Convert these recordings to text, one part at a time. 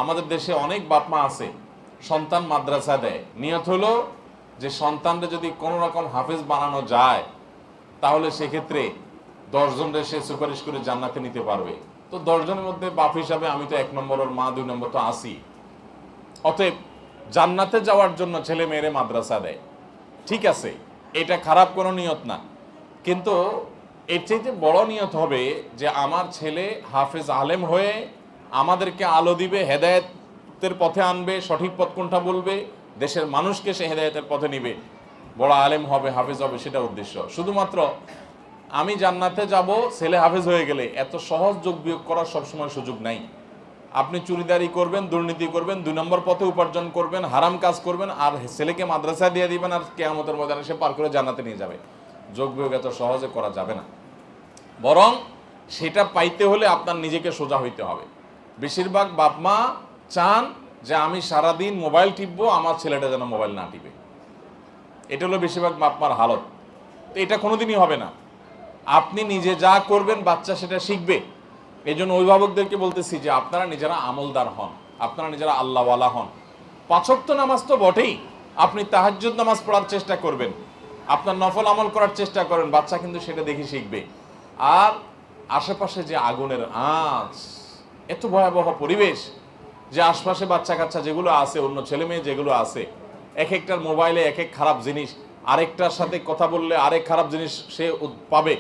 আমাদের দেশে অনেক বাপ মা আছে সন্তান মাদ্রাসা দেয়, নিয়ত হলো যে সন্তানরা যদি কোনো রকম হাফেজ বানানো যায় তাহলে সেক্ষেত্রে 10 জনের সে সুপারিশ করে জান্নাতে নিতে পারবে। তো 10 জনের মধ্যে বাপ হিসাবে আমি তো 1 নম্বর, ওর মা 2 নম্বর তো আসি। অতএব জান্নাতে যাওয়ার জন্য ছেলে মেয়েরে মাদ্রাসা দেয়, ঠিক আছে, এটা খারাপ কোনো নিয়ত না। কিন্তু এর চাইতে বড় নিয়ত হবে যে আমার ছেলে হাফেজ আলেম হয়ে আমাদেরকে আলো দিবে, হেদায়েতের পথে আনবে, সঠিক পথ কোনটা বলবে, দেশের মানুষকে সে হেদায়েতের পথে নিবে, বড় আলেম হবে, হাফেজ হবে, সেটা উদ্দেশ্য। শুধুমাত্র আমি জান্নাতে যাব ছেলে হাফেজ হয়ে গেলে এত সহজ যোগ বিয়োগ করার সবসময় সুযোগ নাই। আপনি চুরিদারি করবেন, দুর্নীতি করবেন, 2 নম্বর পথে উপার্জন করবেন, হারাম কাজ করবেন, আর ছেলেকে মাদ্রাসায় দিয়ে দিবেন, আর কিয়ামতের ময়দানে সে পার করে জান্নাতে নিয়ে যাবে। যোগ বিয়োগ এত সহজে করা যাবে না। বরং সেটা পাইতে হলে আপনার নিজেকে সোজা হইতে হবে। বেশিরভাগ বাপ মা চান যে আমি সারাদিন মোবাইল টিপবো, আমার ছেলেটা যেন মোবাইল না টিপে। এটা হলো বেশিরভাগ বাপ মার হালত। তো এটা কোনোদিনই হবে না। আপনি নিজে যা করবেন বাচ্চা সেটা শিখবে। এই জন্য অভিভাবকদেরকে বলতেছি যে আপনারা নিজেরা আমলদার হন, আপনারা নিজেরা আল্লাহওয়ালা হন। 5 ওয়াক্ত নামাজ তো বটেই, আপনি তাহাজ্জুদ নামাজ পড়ার চেষ্টা করবেন, আপনার নফল আমল করার চেষ্টা করেন, বাচ্চা কিন্তু সেটা দেখে শিখবে। আর আশেপাশে যে আগুনের আঁচ, এত ভয়াবহ পরিবেশ যে আশপাশে বাচ্চা কাচ্চা যেগুলো আছে, অন্য ছেলে মেয়ে যেগুলো আছে, এক একটার মোবাইলে এক এক খারাপ জিনিস, আরেকটার সাথে কথা বললে আরেক খারাপ জিনিস সে পাবে।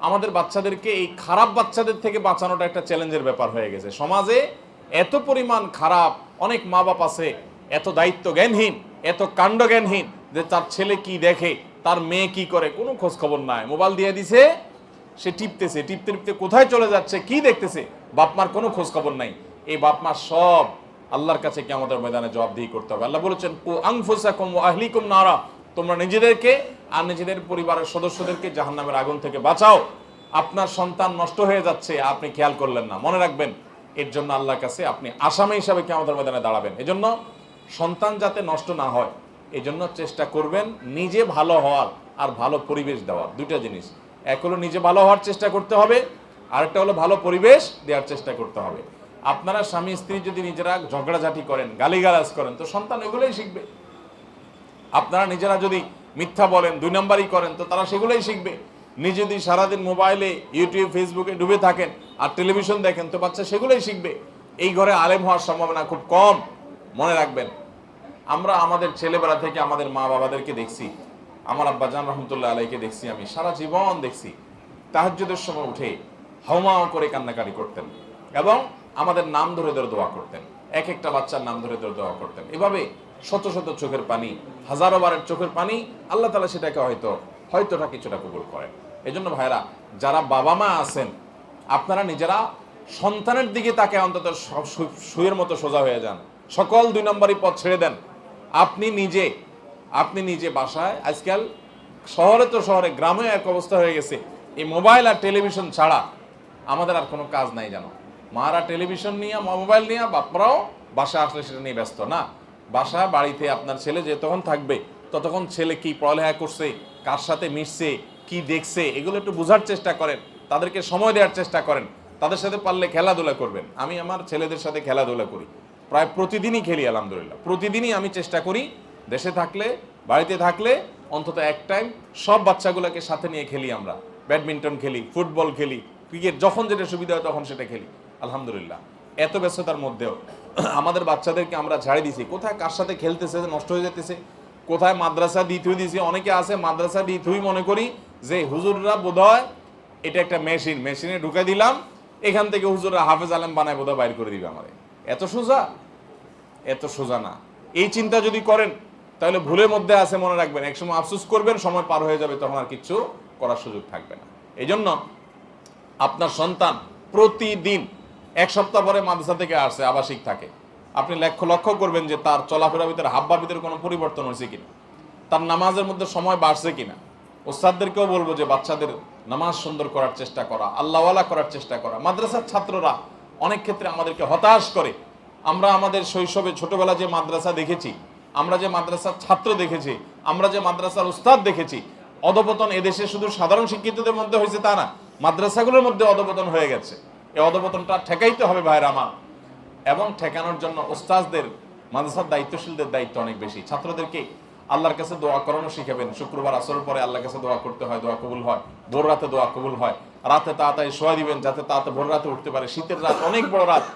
আমাদের বাচ্চাদেরকে এই খারাপ বাচ্চাদের থেকে বাঁচানোটা একটা চ্যালেঞ্জের ব্যাপার হয়ে গেছে। সমাজে এত পরিমাণ খারাপ, অনেক মা বাপ আছে এত দায়িত্ব জ্ঞানহীন, এত কাণ্ড জ্ঞানহীন যে তার ছেলে কি দেখে, তার মেয়ে কি করে কোনো খোঁজ খবর নাই। মোবাইল দিয়ে দিছে, সে টিপতেছে, টিপতে টিপতে কোথায় চলে যাচ্ছে, কি দেখতেছে, বাপমার কোনো খোঁজ খবর নাই। এই বাপমা সব আল্লাহর কাছে কিয়ামতের ময়দানে জবাবদিহি করতে হবে। আল্লাহ বলেছেন, কু আনফুসাকুম ওয়া আহলিকুম নারা, তোমরা নিজেদেরকে আর নিজেদের পরিবারের সদস্যদেরকে জাহান্নামের আগুন থেকে বাঁচাও। আপনার সন্তান নষ্ট হয়ে যাচ্ছে, আপনি খেয়াল করলেন না, মনে রাখবেন এর জন্য আল্লাহর কাছে আপনি আসামি হিসাবে কিয়ামতের ময়দানে দাঁড়াবেন। এজন্য সন্তান যাতে নষ্ট না হয় এই জন্য চেষ্টা করবেন নিজে ভালো হওয়ার আর ভালো পরিবেশ দেওয়ার। 2টা জিনিস, এক হলো নিজে ভালো হওয়ার চেষ্টা করতে হবে, আরেকটা হলো ভালো পরিবেশ দেওয়ার চেষ্টা করতে হবে। আপনারা স্বামী স্ত্রী যদি নিজেরা ঝগড়াঝাটি করেন, গালিগালাজ করেন, তো সন্তান এগুলোই শিখবে। আপনারা নিজেরা যদি মিথ্যা বলেন, 2 নম্বরই করেন, তো তারা সেগুলোই শিখবে। নিজে যদি সারাদিন মোবাইলে, ইউটিউব, ফেসবুকে ডুবে থাকেন আর টেলিভিশন দেখেন, তো বাচ্চা সেগুলোই শিখবে। এই ঘরে আলেম হওয়ার সম্ভাবনা খুব কম। মনে রাখবেন, আমরা আমাদের ছেলেবেলা থেকে আমাদের মা বাবাদেরকে দেখছি, আমার আব্বা জান রহমতুল্লাহ আলাইকে দেখছি, আমি সারা জীবন দেখছি তাহাজ্জুদের সময় উঠে হাউমাও করে কান্নাকাটি করতেন এবং আমাদের নাম ধরে ধরে দোয়া করতেন, এক একটা বাচ্চার নাম ধরে ধরে দোয়া করতেন। এভাবে শত শত চোখের পানি, হাজারো বারের চোখের পানি, আল্লাহ তাআলা সেটাকে হয়তোটা কিছুটা কবুল করেন। এই জন্য ভাইরা, যারা বাবা মা আছেন, আপনারা নিজেরা সন্তানের দিকে তাকে অন্তত সুয়ের মতো সোজা হয়ে যান, সকল 2 নম্বরই পথ ছেড়ে দেন। আপনি নিজে বাসায়, আজকাল শহরে তো শহরে, গ্রামেও এক অবস্থা হয়ে গেছে, এই মোবাইল আর টেলিভিশন ছাড়া আমাদের আর কোনো কাজ নাই জানো। মারা টেলিভিশন নিয়ে, মোবাইল নিয়ে, বাপরাও বাসা আসলে সেটা নিয়ে ব্যস্ত না। বাসা বাড়িতে আপনার ছেলে যতক্ষণ থাকবে ততক্ষণ ছেলে কি পড়ালেখা করছে, কার সাথে মিশছে, কি দেখছে, এগুলো একটু বোঝার চেষ্টা করেন, তাদেরকে সময় দেওয়ার চেষ্টা করেন, তাদের সাথে পারলে খেলাধুলা করবেন। আমি আমার ছেলেদের সাথে খেলাধুলা করি, প্রায় প্রতিদিনই খেলি, আলহামদুলিল্লাহ। প্রতিদিনই আমি চেষ্টা করি দেশে থাকলে, বাড়িতে থাকলে অন্তত এক টাইম সব বাচ্চাগুলোকে সাথে নিয়ে খেলি। আমরা ব্যাডমিন্টন খেলি, ফুটবল খেলি, ক্রিকেট, যখন যেটা সুবিধা হয় তখন সেটা খেলি। আলহামদুলিল্লাহ, এত ব্যস্ততার মধ্যেও আমাদের বাচ্চাদেরকে আমরা ছাড়ে দিছি, কোথায় কার সাথে খেলতেছে, নষ্ট হয়ে যেতেছে, কোথায় মাদ্রাসা দ্বিতীয় দিয়েছি। অনেকে আছে মাদ্রাসা দ্বিতীয় মনে করি যে হুজুররা বোধহয় এটা একটা মেশিনে ঢুকে দিলাম, এখান থেকে হুজুররা হাফেজ আলেম বানায় বোধহয় বাইর করে দিবে আমাদের। এত সোজা না। এই চিন্তা যদি করেন তাহলে ভুলের মধ্যে আছে, মনে রাখবেন একসময় আফসোস করবেন, সময় পার হয়ে যাবে, তখন আর কিচ্ছু করার সুযোগ থাকবে না। এই জন্য আপনার সন্তান প্রতিদিন, 1 সপ্তাহ পরে মাদ্রাসা থেকে আসছে, আবাসিক থাকে, আপনি লক্ষ্য করবেন যে তার চলাফেরার ভিতরে, হাবভার ভিতরে কোনো পরিবর্তন হয়েছে কিনা, তার নামাজের মধ্যে সময় বাড়ছে কিনা। ওস্তাদদেরকেও বলবো যে বাচ্চাদের নামাজ সুন্দর করার চেষ্টা করা, আল্লাহওয়ালা করার চেষ্টা করা। মাদ্রাসার ছাত্ররা অনেক ক্ষেত্রে আমাদেরকে হতাশ করে। আমরা আমাদের শৈশবে ছোটবেলা যে মাদ্রাসা দেখেছি, আমরা যে মাদ্রাসার ছাত্র দেখেছি, আমরা যে মাদ্রাসার উস্তাদ দেখেছি, অধপতন এদেশে শুধু সাধারণ শিক্ষিতদের মধ্যে হয়েছে তা না, মাদ্রাসাগুলোর মধ্যে অধপতন হয়ে গেছে। এই অধপতনটা ঠেকাইতে হবে ভাইরা আমার। এবং ঠেকানোর জন্য ওস্তাজদের, মাদ্রাসার দায়িত্বশীলদের দায়িত্ব অনেক বেশি। ছাত্রদেরকে আল্লাহর কাছে দোয়া করানো শিখাবেন। শুক্রবার আসরের পরে আল্লাহর কাছে দোয়া করতে হয়, দোয়া কবুল হয়। ভোর রাতে দোয়া কবুল হয়। রাতে তাড়াতাড়ি শোয়া দিবেন যাতে তাড়াতাড়ি ভোর রাতে উঠতে পারে। শীতের রাত অনেক বড় রাত,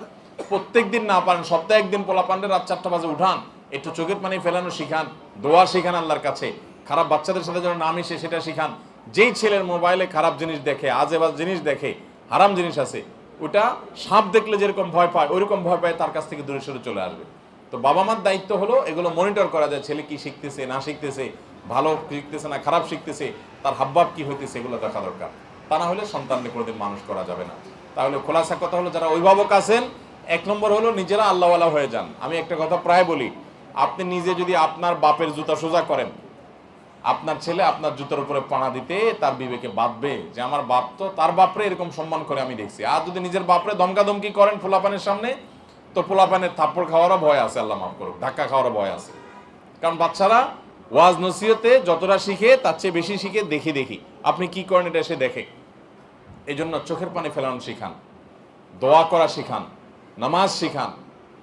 প্রত্যেক দিন না পারেন, সপ্তাহে একদিন পোলাপান্ডে রাত 4টা বাজে উঠান, একটু চোখের পানি ফেলানো শিখান, দোয়া শিখান আল্লাহর কাছে। খারাপ বাচ্চাদের সাথে যেন না মিশে সেটা শিখান। যেই ছেলের মোবাইলে খারাপ জিনিস দেখে, আজেবাজ জিনিস দেখে, হারাম জিনিস আছে, ওটা সাপ দেখলে যেরকম ভয় পায় ওইরকম ভয় পায়, তার কাছ থেকে দূরে সরে চলে আসবে। তো বাবা মার দায়িত্ব হলো এগুলো মনিটর করা যায়, ছেলে কি শিখতেছে না শিখতেছে, ভালো শিখতেছে না খারাপ শিখতেছে, তার হাবভাব কি হইতেছে, এগুলো দেখা দরকার। তা না হলে সন্তানকে কোনোদিন মানুষ করা যাবে না। তাহলে খোলাসা কথা হলো, যারা অভিভাবক আছেন, 1 নম্বর হলো নিজেরা আল্লাহওয়ালা হয়ে যান। আমি একটা কথা প্রায় বলি, আপনি নিজে যদি আপনার বাপের জুতা সোজা করেন, আপনার ছেলে আপনার জুতার উপরে পানা দিতে তার বিবেকে বাঁধবে যে আমার বাপ তো তার বাপরে এরকম সম্মান করে আমি দেখছি। আর যদি নিজের বাপরে ধমকাধমকি করেন পোলাপানের সামনে, তো পোলাপানের থাপ্পড় খাওয়ারও ভয় আছে, আল্লাহ মাফ করুক, ধাক্কা খাওয়ারও ভয় আছে। কারণ বাচ্চারা ওয়াজ নসিহতে যতটা শিখে তার চেয়ে বেশি শিখে দেখি দেখি। আপনি কি করেন এটা এসে দেখে। এই জন্য চোখের পানি ফেলানো শিখান, দোয়া করা শিখান, নামাজ শিখান,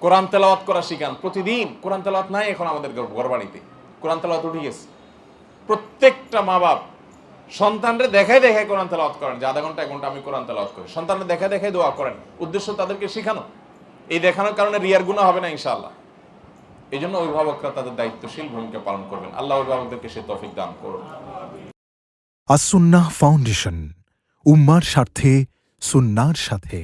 কোরআন তেলাওয়াত করা শিখান। প্রতিদিন কোরআন তেলাওয়াত নাই এখন আমাদের ঘরবাড়িতে, কোরআন তেলাওয়াত উঠে গেছে। প্রত্যেকটা মা বাপ সন্তানরা দেখায় দেখায় কোরআন তেলাওয়াত করেন, যে আধা ঘন্টা 1 ঘন্টা আমি কোরআন তেলাওয়াত করি। সন্তানরা দেখায় দেখায় দোয়া করেন, উদ্দেশ্য তাদেরকে শিখানো। এই দেখানোর কারণে রিয়ার গুনাহ হবে না ইনশাআল্লাহ। এই জন্য অভিভাবকরা তাদের দায়িত্বশীল ভূমিকা পালন করবেন। আল্লাহ অভিভাবকদেরকে সে তৌফিক দান করুন। আস-সুন্নাহ ফাউন্ডেশন, উম্মার স্বার্থে সুন্নাহর সাথে।